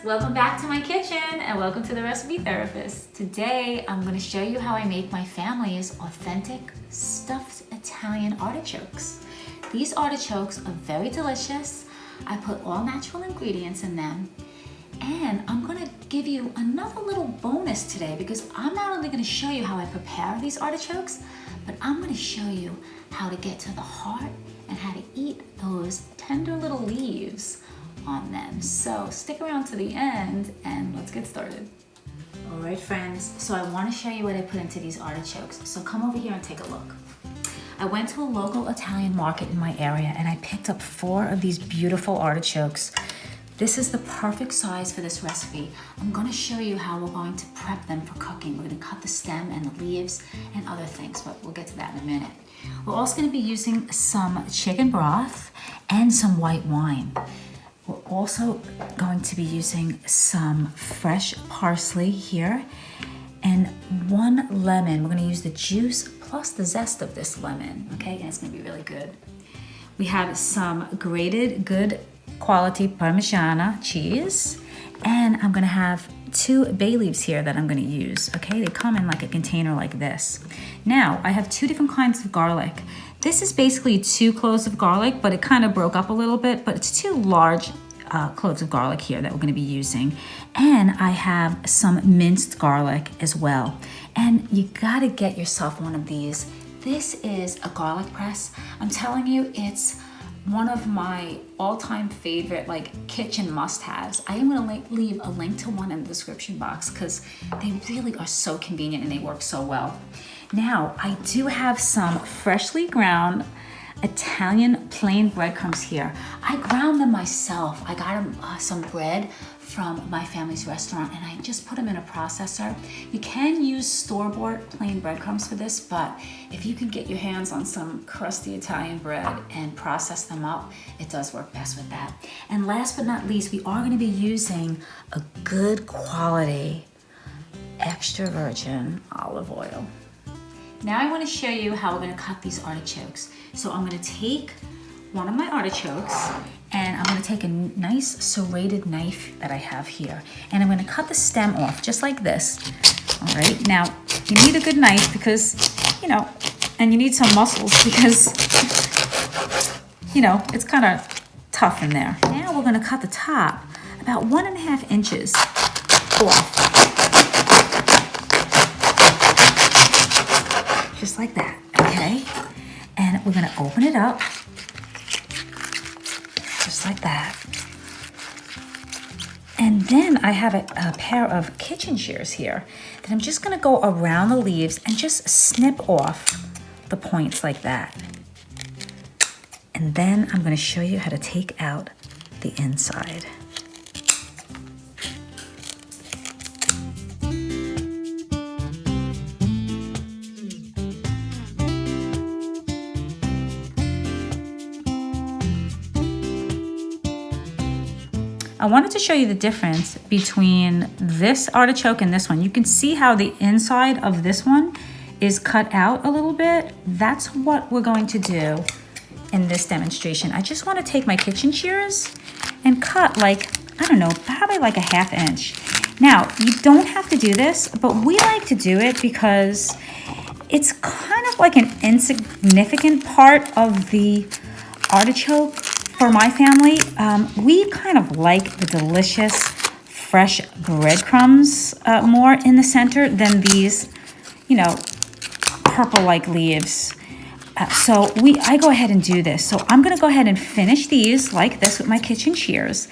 Welcome back to my kitchen and welcome to the Recipe Therapist. Today I'm going to show you how I make my family's authentic stuffed Italian artichokes. These artichokes are very delicious. I put all natural ingredients in them, and I'm going to give you another little bonus today because I'm not only going to show you how I prepare these artichokes, but I'm going to show you how to get to the heart and how to eat those tender little leaves on them. So stick around to the end and let's get started. All right, friends, so I want to show you what I put into these artichokes. So come over here and take a look. I went to a local Italian market in my area and I picked up 4 of these beautiful artichokes. This is the perfect size for this recipe. I'm going to show you how we're going to prep them for cooking. We're going to cut the stem and the leaves and other things, but we'll get to that in a minute. We're also going to be using some chicken broth and some white wine. We're also going to be using some fresh parsley here and 1 lemon. We're going to use the juice plus the zest of this lemon, okay? And it's going to be really good. We have some grated good quality Parmesan cheese, and I'm going to have 2 bay leaves here that I'm going to use, okay? They come in like a container like this. Now, I have 2 different kinds of garlic. This is basically 2 cloves of garlic, but it kind of broke up a little bit, but it's 2 large cloves of garlic here that we're going to be using. And I have some minced garlic as well. And you got to get yourself one of these. This is a garlic press. I'm telling you, it's one of my all-time favorite kitchen must-haves. I am going to leave a link to one in the description box because they really are so convenient and they work so well. Now, I do have some freshly ground Italian plain breadcrumbs here. I ground them myself. I got some bread from my family's restaurant and I just put them in a processor. You can use store-bought plain breadcrumbs for this, but if you can get your hands on some crusty Italian bread and process them up, it does work best with that. And last but not least, we are going to be using a good quality extra virgin olive oil. Now I want to show you how we're going to cut these artichokes. So I'm going to take one of my artichokes and I'm going to take a nice serrated knife that I have here. And I'm going to cut the stem off just like this. All right, now you need a good knife because, and you need some muscles because, it's kind of tough in there. Now we're going to cut the top about 1.5 inches off. Just like that, okay? And we're gonna open it up, just like that. And then I have a pair of kitchen shears here that I'm just gonna go around the leaves and just snip off the points like that. And then I'm gonna show you how to take out the inside. I wanted to show you the difference between this artichoke and this one. You can see how the inside of this one is cut out a little bit. That's what we're going to do in this demonstration. I just want to take my kitchen shears and cut probably like a 1/2 inch. Now, you don't have to do this, but we like to do it because it's kind of like an insignificant part of the artichoke. For my family, we kind of like the delicious fresh breadcrumbs more in the center than these, purple-like leaves. So I go ahead and do this. So I'm going to go ahead and finish these like this with my kitchen shears.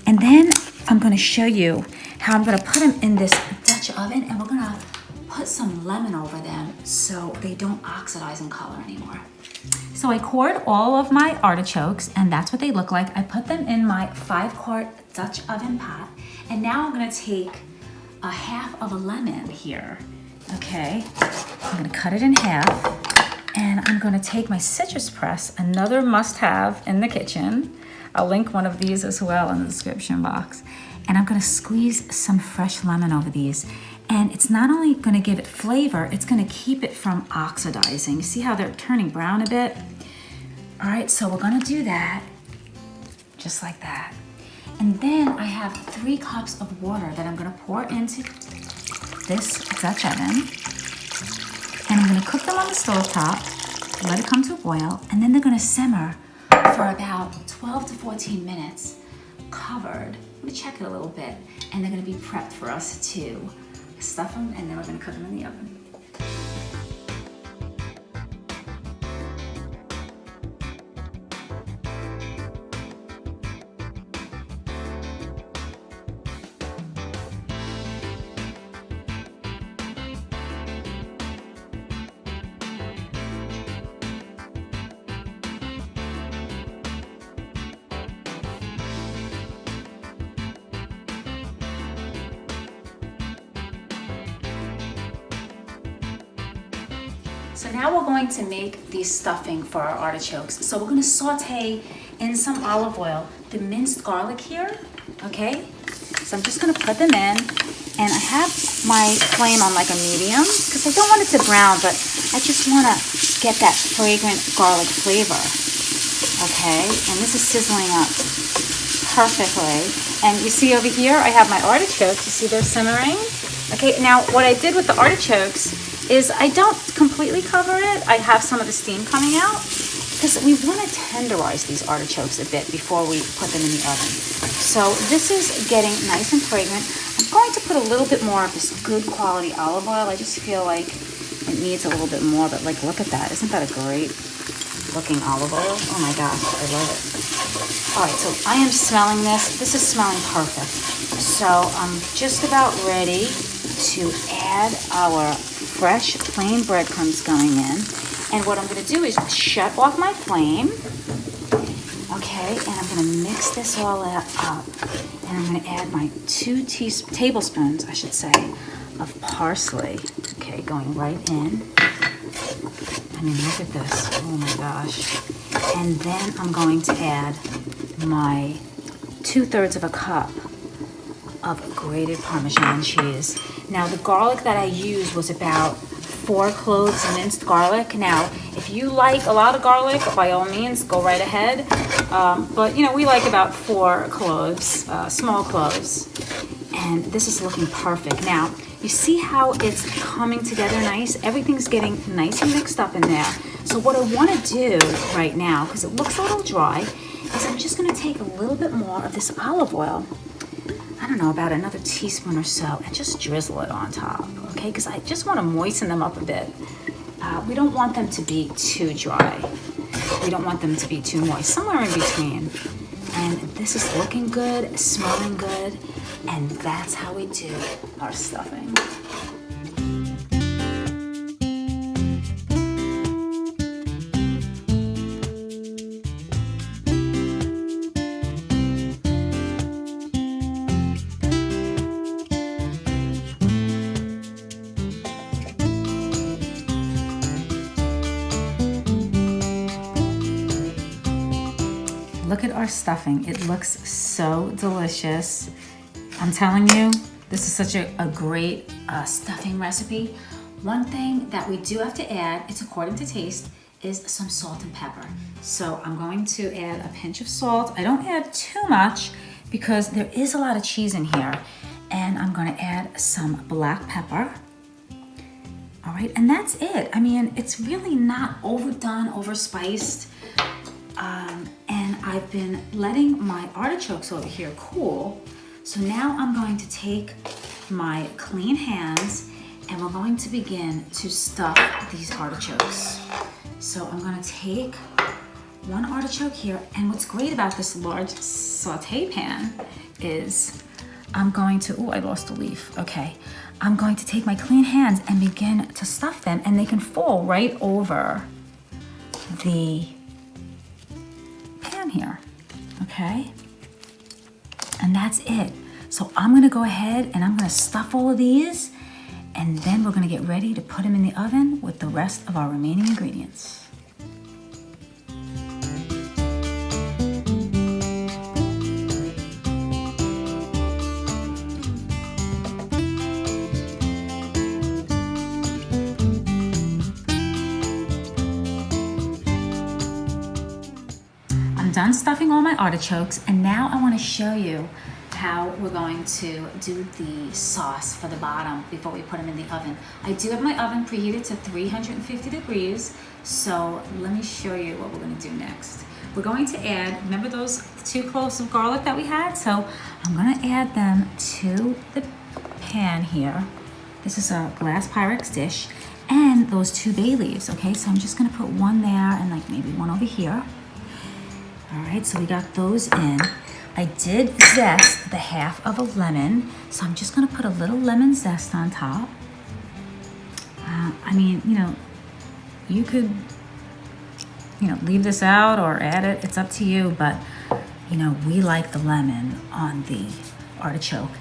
And then I'm going to show you how I'm going to put them in this Dutch oven and we're going to put some lemon over them so they don't oxidize in color anymore. So I cored all of my artichokes and that's what they look like. I put them in my 5-quart Dutch oven pot. And now I'm gonna take a 1/2 of a lemon here, okay? I'm gonna cut it in half and I'm gonna take my citrus press, another must-have in the kitchen. I'll link one of these as well in the description box. And I'm gonna squeeze some fresh lemon over these. And it's not only gonna give it flavor, it's gonna keep it from oxidizing. You see how they're turning brown a bit? All right, so we're gonna do that just like that. And then I have 3 cups of water that I'm gonna pour into this Dutch oven. And I'm gonna cook them on the stove top, let it come to a boil, and then they're gonna simmer for about 12 to 14 minutes, covered. I'm gonna check it a little bit, and they're gonna be prepped for us to stuff them, and then we're gonna cook them in the oven. So now we're going to make the stuffing for our artichokes. So we're gonna saute in some olive oil the minced garlic here, okay? So I'm just gonna put them in, and I have my flame on like a medium because I don't want it to brown, but I just wanna get that fragrant garlic flavor, okay? And this is sizzling up perfectly. And you see over here, I have my artichokes. You see they're simmering? Okay, now what I did with the artichokes is I don't completely cover it. I have some of the steam coming out because we want to tenderize these artichokes a bit before we put them in the oven. So this is getting nice and fragrant. I'm going to put a little bit more of this good quality olive oil. I just feel like it needs a little bit more, but like, look at that. Isn't that a great looking olive oil? Oh my gosh, I love it. All right, so I am smelling this. This is smelling perfect. So I'm just about ready to add our fresh plain breadcrumbs going in. And what I'm gonna do is shut off my flame, okay? And I'm gonna mix this all up. And I'm gonna add my 2 tablespoons, I should say, of parsley, okay, going right in. I mean, look at this, oh my gosh. And then I'm going to add my 2/3 of a cup of grated Parmesan cheese. Now the garlic that I used was about 4 cloves minced garlic. Now, if you like a lot of garlic, by all means, go right ahead. But you know, we like about 4 cloves, small cloves. And this is looking perfect. Now, you see how it's coming together nice? Everything's getting nice and mixed up in there. So what I wanna do right now, because it looks a little dry, is I'm just gonna take a little bit more of this olive oil, I don't know, about another teaspoon or so, and just drizzle it on top, okay? Because I just want to moisten them up a bit. We don't want them to be too dry. We don't want them to be too moist, somewhere in between. And this is looking good, smelling good, and that's how we do our stuffing. Look at our stuffing. It looks so delicious. I'm telling you, this is such a great stuffing recipe. One thing that we do have to add, it's according to taste, is some salt and pepper. So I'm going to add a pinch of salt. I don't add too much because there is a lot of cheese in here. And I'm gonna add some black pepper. All right, and that's it. I mean, it's really not overdone, overspiced. And I've been letting my artichokes over here cool. So now I'm going to take my clean hands and we're going to begin to stuff these artichokes. So I'm gonna take 1 artichoke here, and what's great about this large saute pan is I'm going to, oh, I lost a leaf, okay. I'm going to take my clean hands and begin to stuff them, and they can fall right over the pan here, okay? And that's it. So I'm gonna go ahead and I'm gonna stuff all of these, and then we're gonna get ready to put them in the oven with the rest of our remaining ingredients. done stuffing all my artichokes, and now I want to show you how we're going to do the sauce for the bottom before we put them in the oven. I do have my oven preheated to 350 degrees, so let me show you what we're going to do next. We're going to add, remember those 2 cloves of garlic that we had? So I'm going to add them to the pan here. This is a glass Pyrex dish, and those 2 bay leaves, okay? So I'm just going to put one there and like maybe one over here. All right, so we got those in. I did zest the half of a lemon, so I'm just gonna put a little lemon zest on top. I mean, you could, leave this out or add it, it's up to you, but, we like the lemon on the artichoke.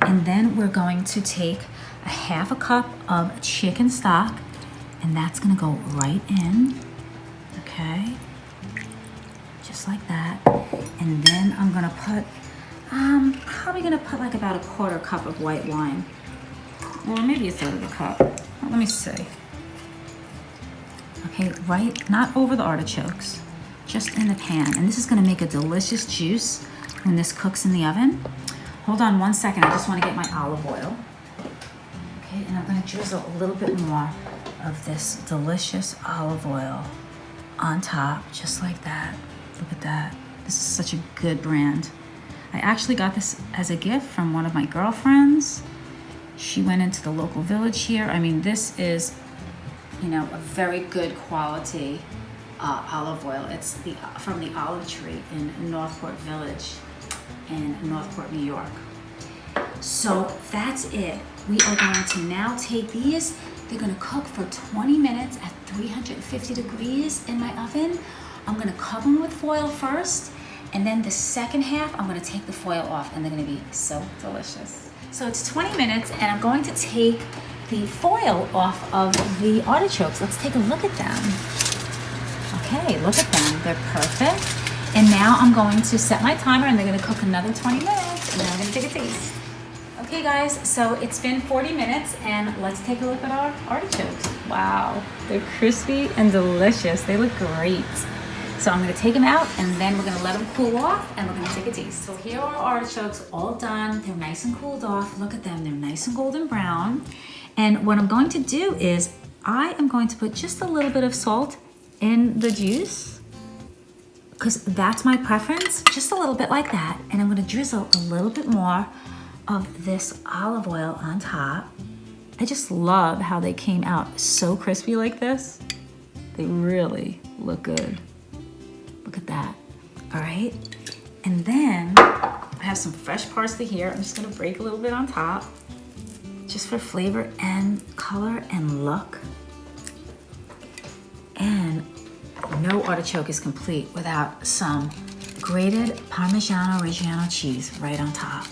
And then we're going to take a half a cup of chicken stock, and that's gonna go right in, okay? Just like that. And then I'm gonna put, probably gonna put like about a 1/4 cup of white wine, or maybe 1/3 of a cup. Let me see. Okay, right, not over the artichokes, just in the pan. And this is gonna make a delicious juice when this cooks in the oven. Hold on 1 second, I just wanna get my olive oil. Okay, and I'm gonna drizzle a little bit more of this delicious olive oil on top, just like that. Look at that. This is such a good brand. I actually got this as a gift from one of my girlfriends. She went into the local village here. I mean, this is, a very good quality olive oil. It's from the olive tree in Northport Village in Northport, New York. So that's it. We are going to now take these. They're gonna cook for 20 minutes at 350 degrees in my oven. I'm gonna cover them with foil first, and then the second half, I'm gonna take the foil off, and they're gonna be so delicious. So it's 20 minutes, and I'm going to take the foil off of the artichokes. Let's take a look at them. Okay, look at them, they're perfect. And now I'm going to set my timer, and they're gonna cook another 20 minutes, and then I'm gonna take a taste. Okay guys, so it's been 40 minutes, and let's take a look at our artichokes. Wow, they're crispy and delicious. They look great. So I'm gonna take them out, and then we're gonna let them cool off, and we're gonna take a taste. So here are our artichokes all done. They're nice and cooled off. Look at them, they're nice and golden brown. And what I'm going to do is, I am going to put just a little bit of salt in the juice, because that's my preference, just a little bit like that. And I'm gonna drizzle a little bit more of this olive oil on top. I just love how they came out so crispy like this. They really look good. Look at that. All right. And then I have some fresh parsley here. I'm just gonna break a little bit on top, just for flavor and color and look. And no artichoke is complete without some grated Parmesan Reggiano cheese right on top.